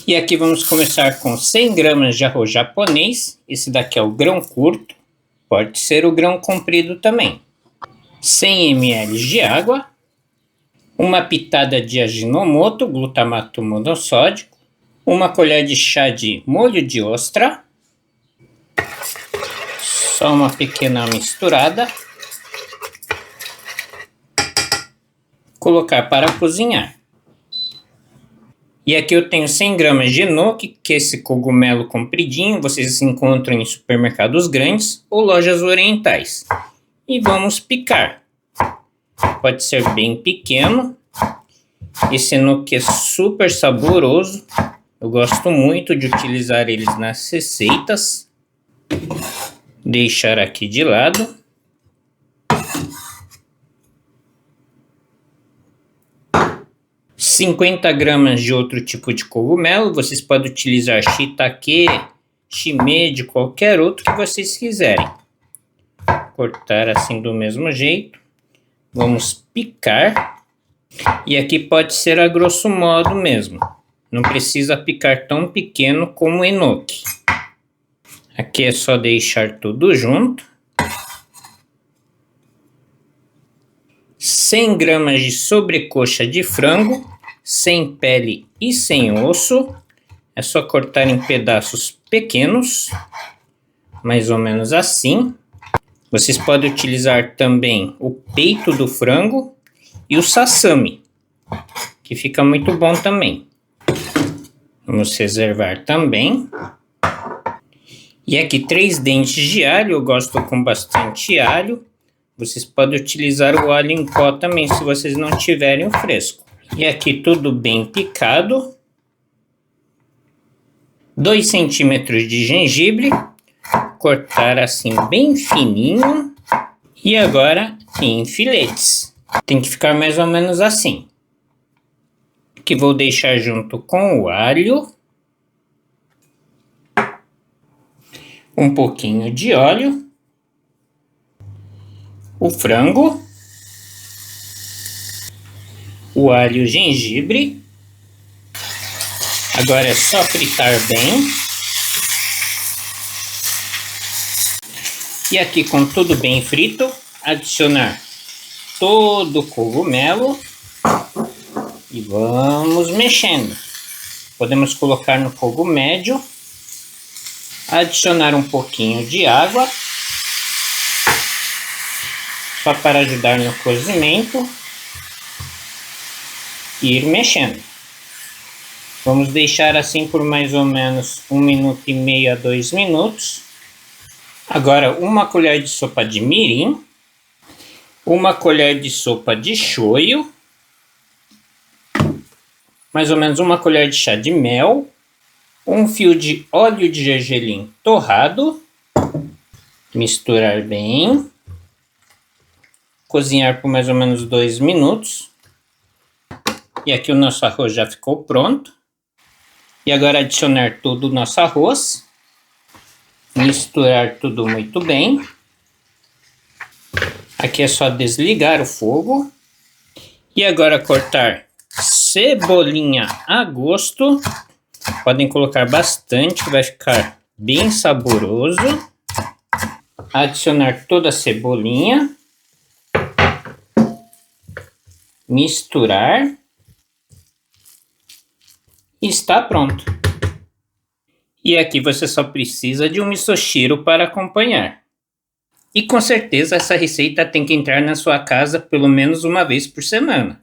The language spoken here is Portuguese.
E aqui vamos começar com 100 gramas de arroz japonês. Esse daqui é o grão curto, pode ser o grão comprido também. 100 ml de água, uma pitada de Ajinomoto, glutamato monossódico, uma colher de chá de molho de ostra, só uma pequena misturada, colocar para cozinhar. E aqui eu tenho 100 gramas de enoki, que é esse cogumelo compridinho, vocês encontram em supermercados grandes ou lojas orientais. E vamos picar. Pode ser bem pequeno. Esse enoki é super saboroso. Eu gosto muito de utilizar eles nas receitas. Deixar aqui de lado. $50 gramas de outro tipo de cogumelo. Vocês podem utilizar shiitake, shimeji, qualquer outro que vocês quiserem. Cortar assim do mesmo jeito. Vamos picar. E aqui pode ser a grosso modo mesmo. Não precisa picar tão pequeno como o enoki. Aqui é só deixar tudo junto. 100 gramas de sobrecoxa de frango, sem pele e sem osso. É só cortar em pedaços pequenos, mais ou menos assim. Vocês podem utilizar também o peito do frango e o sassami, que fica muito bom também. Vamos reservar também. E aqui 3 dentes de alho, eu gosto com bastante alho. Vocês podem utilizar o alho em pó também, se vocês não tiverem o fresco. E aqui tudo bem picado. 2 centímetros de gengibre. Cortar assim bem fininho. E agora em filetes. Tem que ficar mais ou menos assim. Que vou deixar junto com o alho. Um pouquinho de óleo. O frango. O alho e o gengibre. Agora é só fritar bem. E aqui com tudo bem frito, adicionar todo o cogumelo. E vamos mexendo. Podemos colocar no fogo médio. Adicionar um pouquinho de água. Só para ajudar no cozimento. E ir mexendo. Vamos deixar assim por mais ou menos 1 minuto e meio a 2 minutos. Agora uma colher de sopa de mirim. Uma colher de sopa de shoyu. Mais ou menos uma colher de chá de mel. Um fio de óleo de gergelim torrado. Misturar bem. Cozinhar por mais ou menos 2 minutos. E aqui o nosso arroz já ficou pronto. E agora adicionar todo o nosso arroz. Misturar tudo muito bem. Aqui é só desligar o fogo. E agora cortar cebolinha a gosto. Podem colocar bastante, que vai ficar bem saboroso. Adicionar toda a cebolinha. Misturar. E está pronto. E aqui você só precisa de um misoshiro para acompanhar. E com certeza essa receita tem que entrar na sua casa pelo menos uma vez por semana.